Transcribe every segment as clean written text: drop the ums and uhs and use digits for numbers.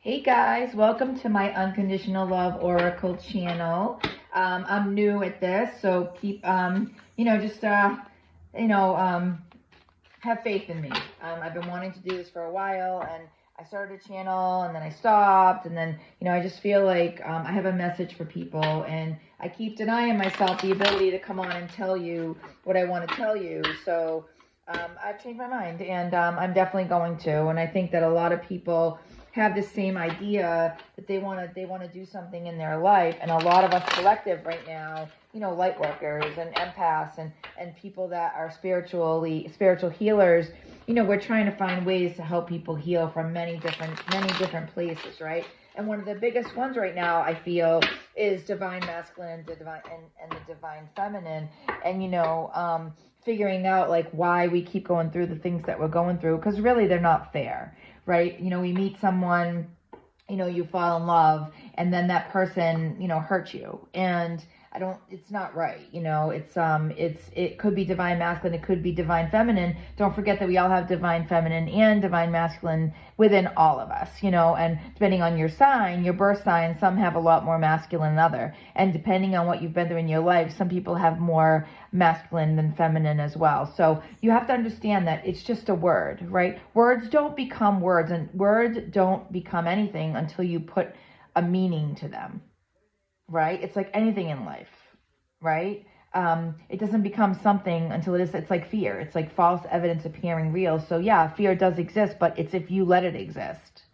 Hey guys, welcome to my Unconditional Love Oracle channel. I'm new at this, so keep, just, have faith in me. I've been wanting to do this for a while, and I started a channel, and then I stopped, and then, I just feel like I have a message for people, and I keep denying myself the ability to come on and tell you what I want to tell you, so I've changed my mind, and I'm definitely going to, and I think that a lot of people have the same idea that they want to do something in their life, and a lot of us collective right now, light workers and empaths and people that are spiritual healers, we're trying to find ways to help people heal from many different places, right? And one of the biggest ones right now, I feel, is divine masculine and the divine feminine, and figuring out like why we keep going through the things that we're going through, because really they're not fair, right? We meet someone, you fall in love, and then that person, hurts you, and it's not right. It could be divine masculine, it could be divine feminine. Don't forget that we all have divine feminine and divine masculine within all of us, and depending on your sign, your birth sign, some have a lot more masculine than other. And depending on what you've been through in your life, some people have more masculine than feminine as well. So you have to understand that it's just a word, right? Words don't become words, and words don't become anything until you put a meaning to them. Right? It's like anything in life, right? It doesn't become something until it's like fear. It's like false evidence appearing real. So yeah, fear does exist, but it's if you let it exist.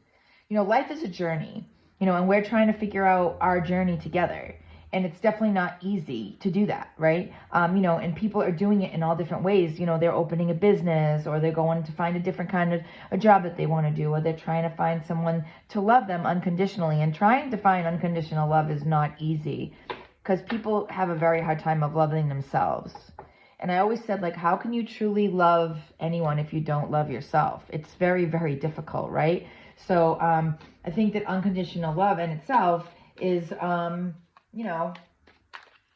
Life is a journey, and we're trying to figure out our journey together. And it's definitely not easy to do that, right? And people are doing it in all different ways. They're opening a business, or they're going to find a different kind of a job that they want to do, or they're trying to find someone to love them unconditionally. And trying to find unconditional love is not easy, because people have a very hard time of loving themselves. And I always said, like, how can you truly love anyone if you don't love yourself? It's very, very difficult, right? So I think that unconditional love in itself is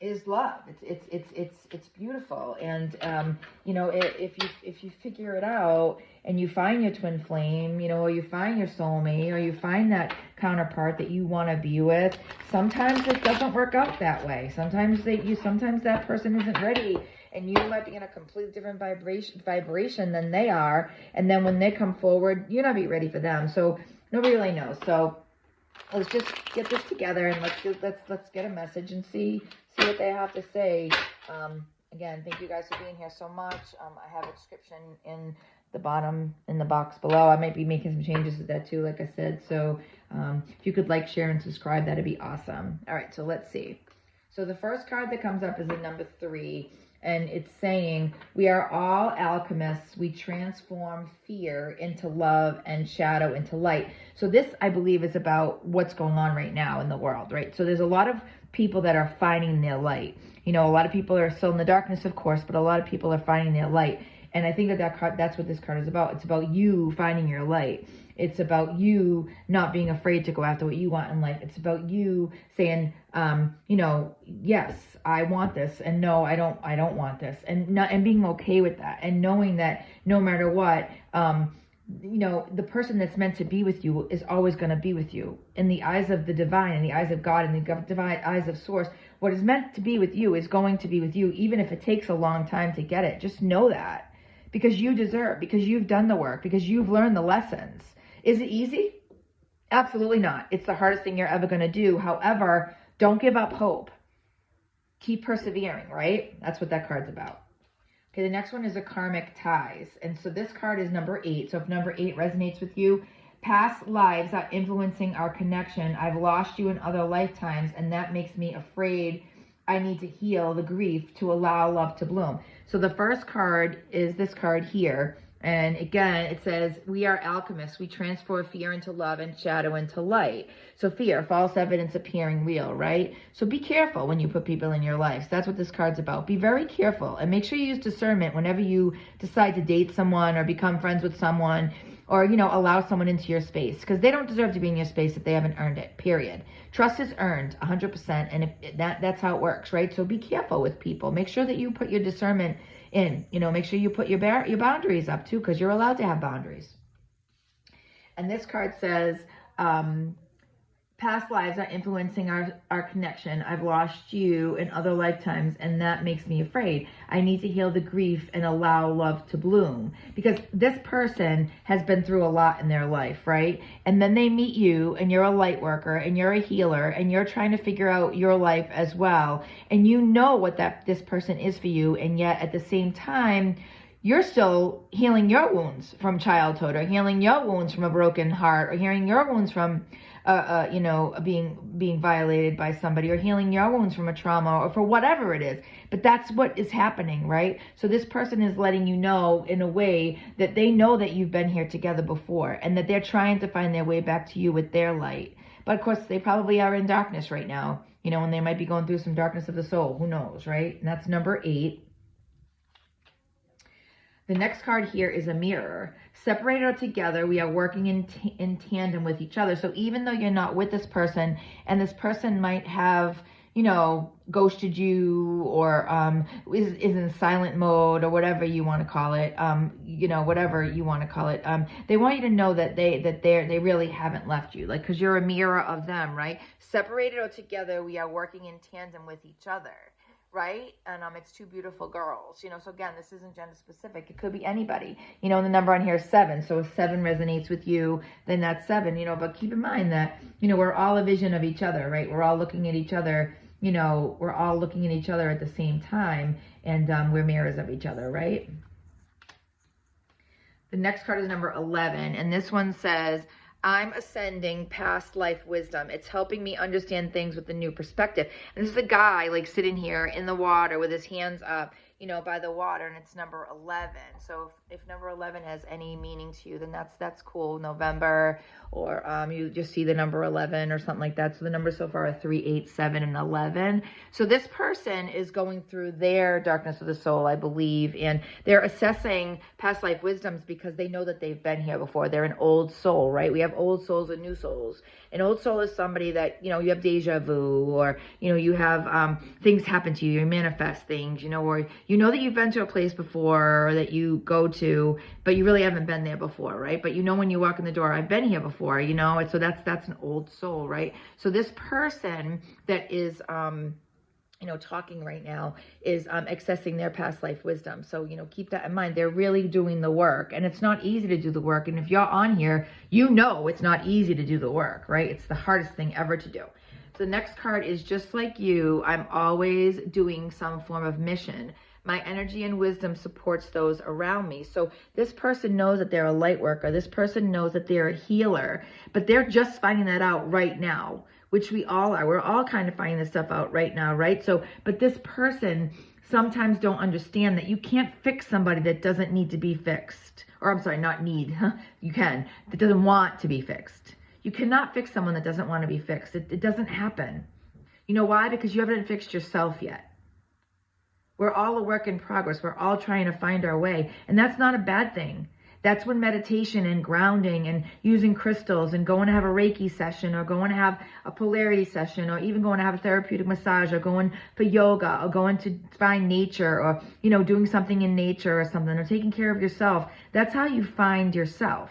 is love. It's beautiful. And if you figure it out and you find your twin flame, or you find your soulmate, or you find that counterpart that you want to be with, sometimes it doesn't work out that way. Sometimes that person isn't ready, and you might be in a completely different vibration than they are, and then when they come forward, you're not ready for them. So nobody really knows. So let's just get this together, and let's get a message and see what they have to say. Again, thank you guys for being here so much. I have a description in the bottom, in the box below. I might be making some changes to that too, like I said. So if you could like, share, and subscribe, that'd be awesome. All right, so let's see. So the first card that comes up is the number 3. And it's saying, we are all alchemists. We transform fear into love and shadow into light. So this, I believe, is about what's going on right now in the world, right? So there's a lot of people that are finding their light. A lot of people are still in the darkness, of course, but a lot of people are finding their light. And I think that's what this card is about. It's about you finding your light. It's about you not being afraid to go after what you want in life. It's about you saying, yes, I want this, and no, I don't want this, and being okay with that, and knowing that no matter what, the person that's meant to be with you is always going to be with you. In the eyes of the divine, in the eyes of God, in the divine eyes of source, what is meant to be with you is going to be with you, even if it takes a long time to get it. Just know that, because you deserve, because you've done the work, because you've learned the lessons. Is it easy? Absolutely not. It's the hardest thing you're ever going to do. However, don't give up hope. Keep persevering, right? That's what that card's about. Okay, the next one is a karmic ties. And so this card is number 8. So if number 8 resonates with you, past lives are influencing our connection. I've lost you in other lifetimes, and that makes me afraid. I need to heal the grief to allow love to bloom. So the first card is this card here. And again, it says, we are alchemists. We transform fear into love and shadow into light. So fear, false evidence appearing real, right? So be careful when you put people in your lives. That's what this card's about. Be very careful, and make sure you use discernment whenever you decide to date someone or become friends with someone, or, allow someone into your space, because they don't deserve to be in your space if they haven't earned it, period. Trust is earned 100%, and that's how it works, right? So be careful with people. Make sure that you put your discernment in, make sure you put your boundaries up too, because you're allowed to have boundaries. And this card says, Past lives are influencing our connection. I've lost you in other lifetimes, and that makes me afraid. I need to heal the grief and allow love to bloom. Because this person has been through a lot in their life, right? And then they meet you, and you're a light worker, and you're a healer, and you're trying to figure out your life as well. And you know what this person is for you, and yet at the same time, you're still healing your wounds from childhood, or healing your wounds from a broken heart, or healing your wounds from being violated by somebody, or healing your wounds from a trauma, or for whatever it is. But that's what is happening, right? So this person is letting you know in a way that they know that you've been here together before, and that they're trying to find their way back to you with their light. But of course, they probably are in darkness right now, and they might be going through some darkness of the soul. Who knows, right? And that's number 8. The next card here is a mirror. Separated or together, we are working in tandem with each other. So even though you're not with this person, and this person might have, ghosted you, or is in silent mode, or whatever you want to call it, whatever you want to call it, they want you to know that they really haven't left you, because you're a mirror of them, right? Separated or together, we are working in tandem with each other. Right? And it's 2 beautiful girls, so again, this isn't gender specific. It could be anybody, the number on here is 7. So if 7 resonates with you, then that's 7, but keep in mind that, we're all a vision of each other, right? We're all looking at each other, we're all looking at each other at the same time, and we're mirrors of each other, right? The next card is number 11, and this one says, I'm ascending past life wisdom. It's helping me understand things with a new perspective. And this is a guy sitting here in the water with his hands up, by the water, and it's number 11. So if number 11 has any meaning to you, then that's cool. November, or you just see the number 11 or something like that. So the numbers so far are 3, 8, 7, and 11. So this person is going through their darkness of the soul, I believe, and they're assessing past life wisdoms because they know that they've been here before. They're an old soul, right? We have old souls and new souls. An old soul is somebody that, you have deja vu, or, you have things happen to you, you manifest things, or you know that you've been to a place before, or that you go to, but you really haven't been there before, right? But when you walk in the door, I've been here before, and so that's an old soul, right? So this person that is, talking right now is accessing their past life wisdom. So, keep that in mind. They're really doing the work, and it's not easy to do the work. And if you're on here, it's not easy to do the work, right? It's the hardest thing ever to do. So the next card is, just like you, I'm always doing some form of mission. My energy and wisdom supports those around me. So this person knows that they're a light worker. This person knows that they're a healer, but they're just finding that out right now, which we all are. We're all kind of finding this stuff out right now, right? So, but this person sometimes don't understand that you can't fix somebody that doesn't need to be fixed. Or I'm sorry, not need. You can. That doesn't want to be fixed. You cannot fix someone that doesn't want to be fixed. It doesn't happen. You know why? Because you haven't fixed yourself yet. We're all a work in progress. We're all trying to find our way. And that's not a bad thing. That's when meditation and grounding and using crystals and going to have a Reiki session, or going to have a polarity session, or even going to have a therapeutic massage, or going for yoga, or going to find nature, or, doing something in nature or something, or taking care of yourself. That's how you find yourself.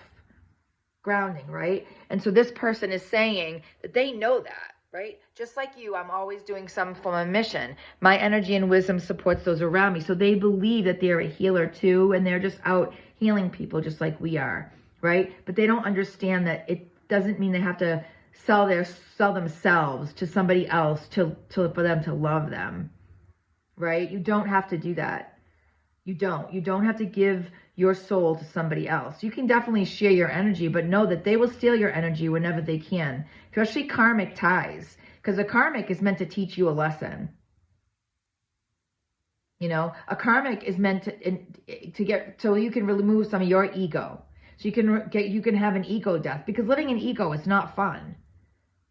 Grounding, right? And so this person is saying that they know that, right? Just like you, I'm always doing some form of mission. My energy and wisdom supports those around me. So they believe that they're a healer too, and they're just out healing people just like we are, right? But they don't understand that it doesn't mean they have to sell themselves to somebody else for them to love them, right? You don't have to do that. You don't have to give your soul to somebody else. You can definitely share your energy, but know that they will steal your energy whenever they can, especially karmic ties, because a karmic is meant to teach you a lesson. A karmic is meant to get, so you can remove some of your ego. So you can have an ego death, because living in ego is not fun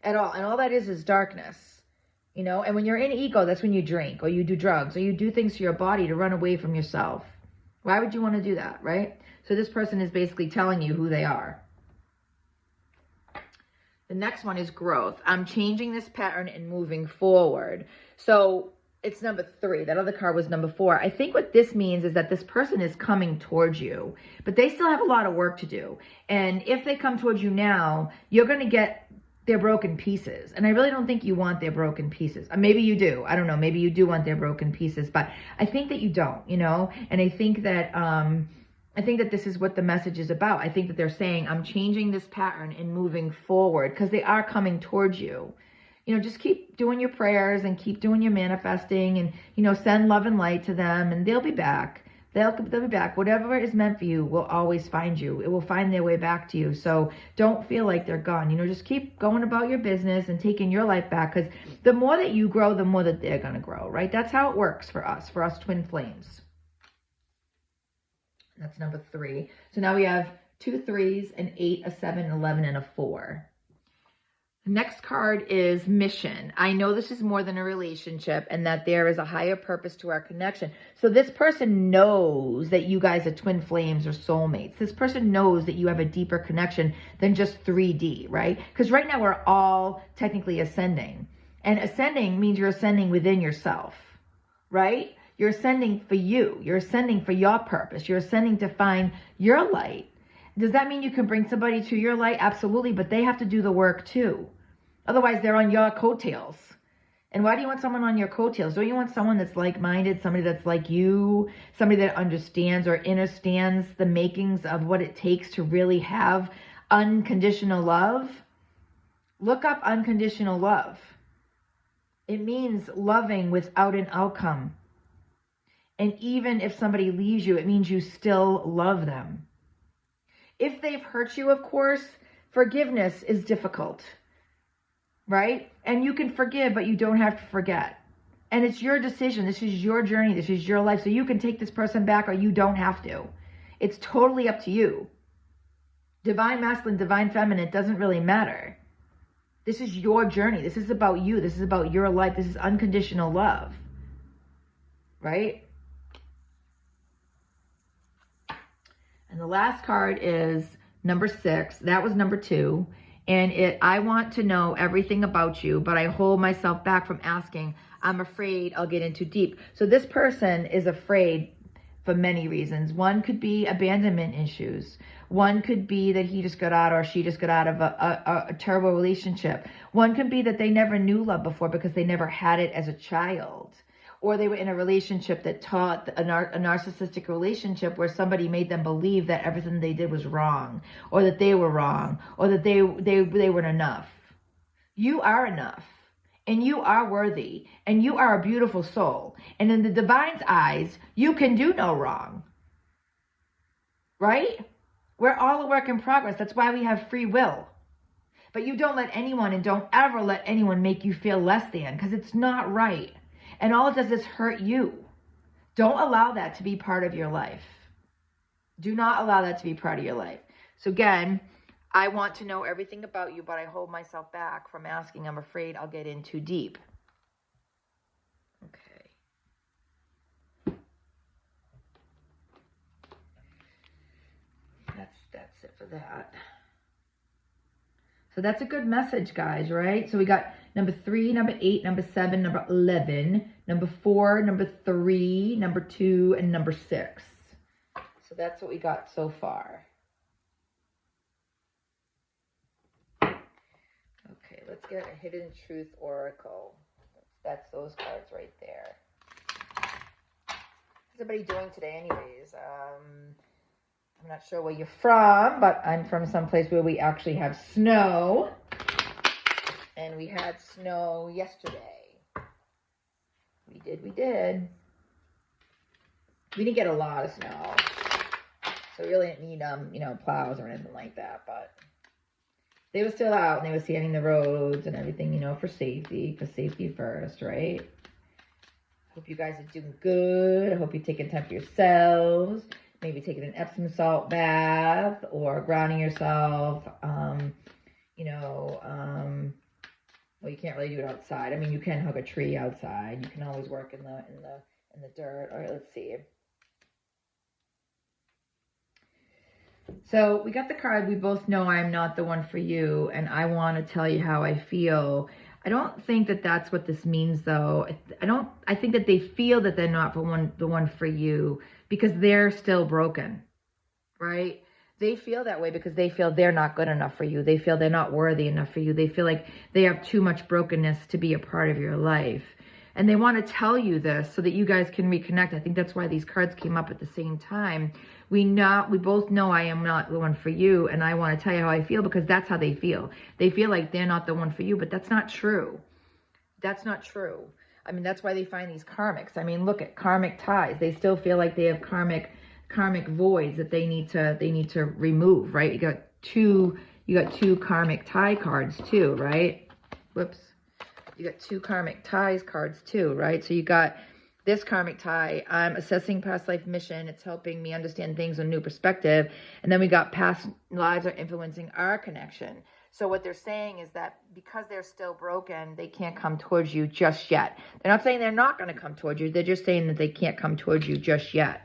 at all. And all that is darkness, and when you're in ego, that's when you drink, or you do drugs, or you do things to your body to run away from yourself. Why would you want to do that, right? So this person is basically telling you who they are. The next one is growth. I'm changing this pattern and moving forward. So It's number 3. That other card was number 4. I think what this means is that this person is coming towards you, but they still have a lot of work to do. And if they come towards you now, you're going to get their broken pieces. And I really don't think you want their broken pieces. Maybe you do. I don't know. Maybe you do want their broken pieces, but I think that you don't, you know? And I think that this is what the message is about. I think that they're saying, I'm changing this pattern and moving forward, because they are coming towards you. You know, just keep doing your prayers and keep doing your manifesting, and, you know, send love and light to them, and they'll be back. They'll be back. Whatever is meant for you will always find you. It will find their way back to you. So don't feel like they're gone. You know, just keep going about your business and taking your life back, because the more that you grow, the more that they're going to grow, right? That's how it works for us twin flames. That's number 3. So now we have 2 3s, an 8, a 7, 11, and a 4. The next card is mission. I know this is more than a relationship, and that there is a higher purpose to our connection. So this person knows that you guys are twin flames or soulmates. This person knows that you have a deeper connection than just 3D, right? Because right now we're all technically ascending. And ascending means you're ascending within yourself, right? You're ascending for you. You're ascending for your purpose. You're ascending to find your light. Does that mean you can bring somebody to your light? Absolutely, but they have to do the work too. Otherwise, they're on your coattails. And why do you want someone on your coattails? Don't you want someone that's like-minded, somebody that's like you, somebody that understands or understands the makings of what it takes to really have unconditional love? Look up unconditional love. It means loving without an outcome. And even if somebody leaves you, it means you still love them. If they've hurt you, of course, forgiveness is difficult, right? And you can forgive, but you don't have to forget. And it's your decision. This is your journey. This is your life. So you can take this person back, or you don't have to. It's totally up to you. Divine masculine, divine feminine, it doesn't really matter. This is your journey. This is about you. This is about your life. This is unconditional love, right? And the last card is number 6. That was number 2. And I want to know everything about you, but I hold myself back from asking. I'm afraid I'll get in too deep. So this person is afraid for many reasons. One could be abandonment issues. One could be that he just got out or she just got out of a terrible relationship. One could be that they never knew love before because they never had it as a child. Or they were in a relationship that taught a narcissistic relationship where somebody made them believe that everything they did was wrong, or that they were wrong, or that they weren't enough. You are enough, and you are worthy, and you are a beautiful soul. And in the divine's eyes, you can do no wrong. Right? We're all a work in progress. That's why we have free will. But you don't let anyone, and don't ever let anyone make you feel less than, because it's not right. And all it does is hurt you. Don't allow that to be part of your life. Do not allow that to be part of your life. So again, I want to know everything about you, but I hold myself back from asking. I'm afraid I'll get in too deep. Okay. That's it for that. So that's a good message, guys, right? So we got number 3, number 8, number 7, number 11, number 4, number 3, number 2, and number 6. So that's what we got so far. Okay, let's get a Hidden Truth Oracle. That's those cards right there. What's everybody doing today anyways? I'm not sure where you're from, but I'm from someplace where we actually have snow. And we had snow yesterday. We did. We didn't get a lot of snow. So we really didn't need, plows or anything like that. But they were still out, and they were sanding the roads and everything, for safety. Because safety first, right? Hope you guys are doing good. I hope you're taking time for yourselves. Maybe taking an Epsom salt bath or grounding yourself. Well, you can't really do it outside. I mean, you can hug a tree outside. You can always work in the dirt. All right, let's see. So we got the card. We both know I'm not the one for you, and I want to tell you how I feel. I don't think that that's what this means, though. I think that they feel that they're not the one for you because they're still broken, right? They feel that way because they feel they're not good enough for you. They feel they're not worthy enough for you. They feel like they have too much brokenness to be a part of your life. And they want to tell you this so that you guys can reconnect. I think that's why these cards came up at the same time. We both know I am not the one for you, and I want to tell you how I feel because that's how they feel. They feel like they're not the one for you, but that's not true. That's not true. I mean, that's why they find these karmics. I mean, look at karmic ties. They still feel like they have karmic voids that they need to remove, right? You got two karmic tie cards too, right? Whoops. You got two karmic ties cards too, right? So you got this karmic tie. I'm assessing past life mission. It's helping me understand things with a new perspective. And then we got past lives are influencing our connection. So what they're saying is that because they're still broken, they can't come towards you just yet. They're not saying they're not going to come towards you. They're just saying that they can't come towards you just yet.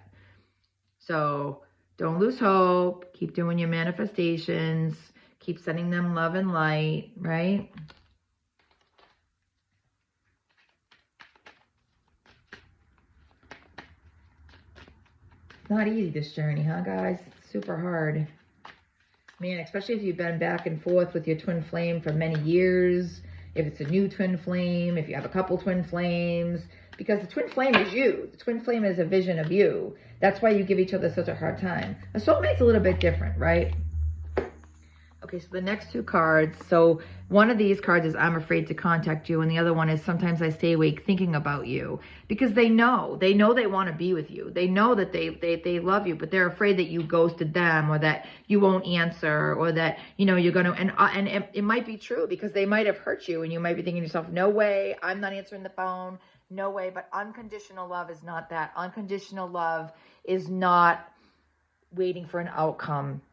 So don't lose hope. Keep doing your manifestations. Keep sending them love and light, right? It's not easy, this journey, huh, guys? It's super hard. Man, especially if you've been back and forth with your twin flame for many years. If it's a new twin flame, if you have a couple twin flames. Because the twin flame is you. The twin flame is a vision of you. That's why you give each other such a hard time. A soulmate's a little bit different, right? Okay, so the next two cards. So one of these cards is I'm afraid to contact you. And the other one is sometimes I stay awake thinking about you. Because they know they want to be with you. They know that they love you, but they're afraid that you ghosted them or that you won't answer or that, you know, you're going to, and it might be true because they might have hurt you and you might be thinking to yourself, no way, I'm not answering the phone. No way. But unconditional love is not that. Unconditional love is not waiting for an outcome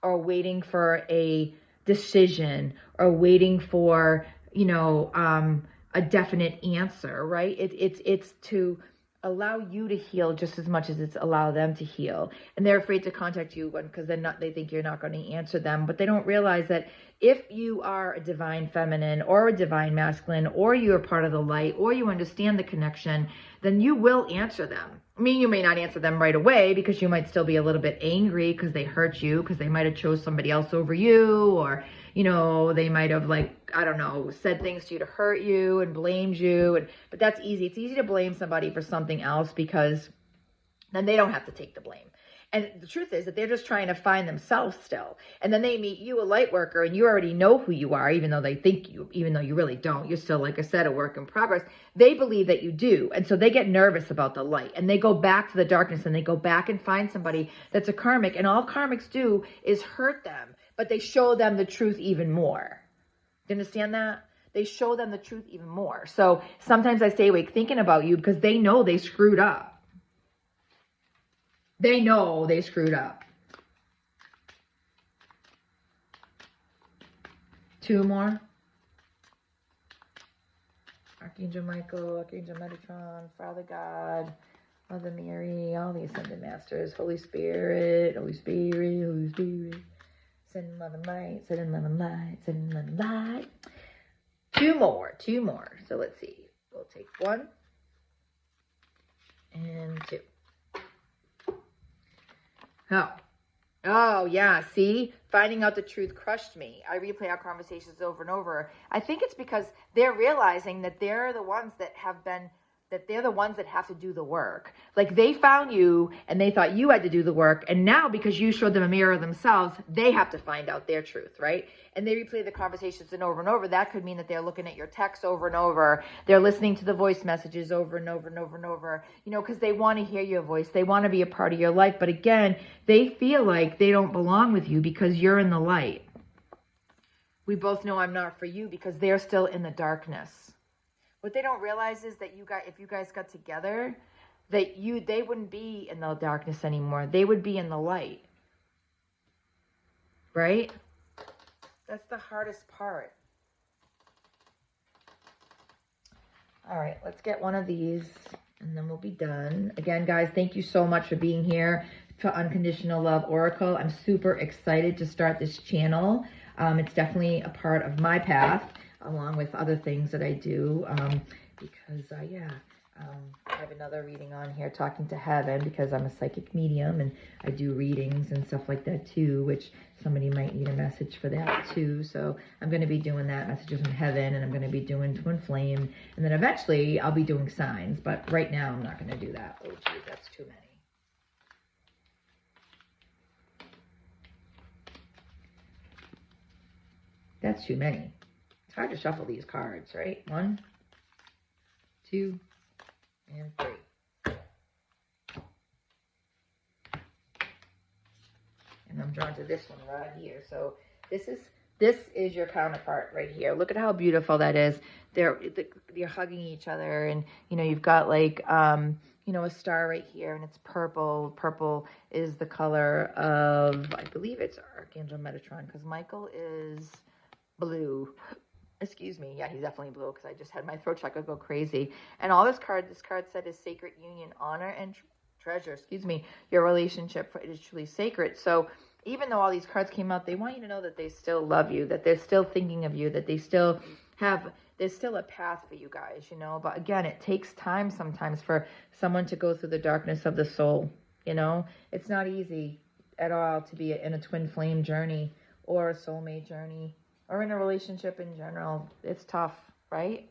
or waiting for a decision or waiting for, you know, a definite answer, right? It's to allow you to heal just as much as it's allow them to heal. And they're afraid to contact you because they think you're not going to answer them, but they don't realize that if you are a divine feminine or a divine masculine, or you're part of the light, or you understand the connection, then you will answer them. I mean, you may not answer them right away because you might still be a little bit angry because they hurt you, because they might have chose somebody else over you, or, you know, they might have, like, I don't know, said things to you to hurt you and blamed you. But that's easy. It's easy to blame somebody for something else because then they don't have to take the blame. And the truth is that they're just trying to find themselves still. And then they meet you, a light worker, and you already know who you are, even though they think you, even though you really don't. You're still, like I said, a work in progress. They believe that you do. And so they get nervous about the light. And they go back to the darkness, and they go back and find somebody that's a karmic. And all karmics do is hurt them. But they show them the truth even more. Do you understand that? They show them the truth even more. So sometimes I stay awake thinking about you because they know they screwed up. They know they screwed up. Two more. Archangel Michael, Archangel Metatron, Father God, Mother Mary, all the Ascended Masters, Holy Spirit, Holy Spirit, Holy Spirit. Send love and light, send love and light, send love and light. Two more. So let's see. We'll take one and two. Oh, yeah. See, finding out the truth crushed me. I replay our conversations over and over. I think it's because they're realizing that they're the ones that they're the ones that have to do the work. Like, they found you and they thought you had to do the work. And now, because you showed them a mirror of themselves, they have to find out their truth, right? And they replay the conversations and over. That could mean that they're looking at your texts over and over. They're listening to the voice messages over and over, you know, because they want to hear your voice. They want to be a part of your life. But again, they feel like they don't belong with you because you're in the light. We both know I'm not for you because they're still in the darkness. What they don't realize is that if you guys got together, that they wouldn't be in the darkness anymore. They would be in the light. Right? That's the hardest part. All right, let's get one of these and then we'll be done. Again, guys, thank you so much for being here to Unconditional Love Oracle. I'm super excited to start this channel. It's definitely a part of my path, along with other things that I do, because, I have another reading on here, Talking to Heaven, because I'm a psychic medium, and I do readings and stuff like that too, which somebody might need a message for that too. So I'm going to be doing that, Messages from Heaven, and I'm going to be doing Twin Flame, and then eventually I'll be doing signs, but right now I'm not going to do that. Oh geez, that's too many. That's too many. It's hard to shuffle these cards, right? 1, 2, and 3. And I'm drawn to this one right here. So this is your counterpart right here. Look at how beautiful that is. They're hugging each other, and you know, you've got like you know, a star right here, and it's purple. Purple is the color of, I believe it's Archangel Metatron, because Michael is blue. Excuse me. Yeah, he's definitely blue, because I just had my throat chakra go crazy. And all this card said is sacred union, honor, and treasure. Excuse me. Your relationship is truly sacred. So even though all these cards came out, they want you to know that they still love you, that they're still thinking of you, that they still have, there's still a path for you guys, you know. But again, it takes time sometimes for someone to go through the darkness of the soul, you know. It's not easy at all to be in a twin flame journey or a soulmate journey, or in a relationship in general. It's tough, right?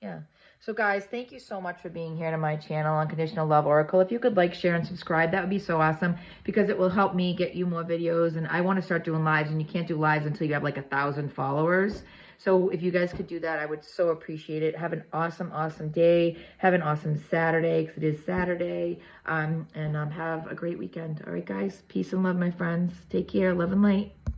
Yeah. So guys, thank you so much for being here to my channel, Unconditional Love Oracle. If you could like, share, and subscribe, that would be so awesome, because it will help me get you more videos. And I want to start doing lives, and you can't do lives until you have like 1,000 followers. So if you guys could do that, I would so appreciate it. Have an awesome, awesome day. Have an awesome Saturday, because it is Saturday. And have a great weekend. All right, guys. Peace and love, my friends. Take care. Love and light.